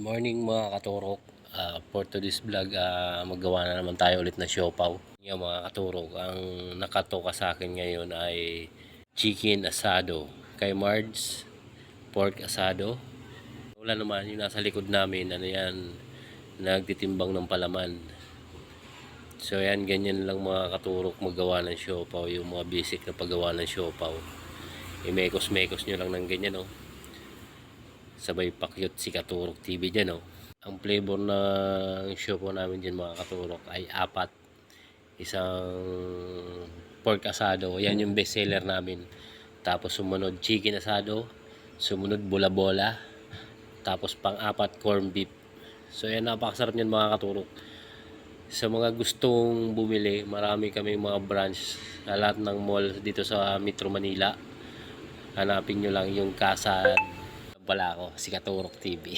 Morning mga katurok. For today's vlog, maggawa na naman tayo ulit na siopaw. Yung mga katurok, ang nakatoka sa akin ngayon ay chicken asado. Kay Marge, pork asado. Wala naman yung nasa likod namin, ano yan, nagtitimbang ng palaman. So yan, ganyan lang mga katurok maggawa ng siopaw. Yung mga basic na paggawa ng siopaw. Imekos-mekos nyo lang ng ganyan, no? Sabay pakyut si Katurok TV dyan, no? Ang flavor ng show po namin dyan mga katurok ay apat. Isang pork asado, yan yung best seller namin. Tapos sumunod chicken asado, sumunod bola-bola, tapos pang-apat corn beef. So yan, napakasarap niyan mga katurok. Sa mga gustong bumili, marami kami mga branch sa lahat ng mall dito sa Metro Manila. Hanapin nyo lang yung Casa. Wala ako, si Katurok TV.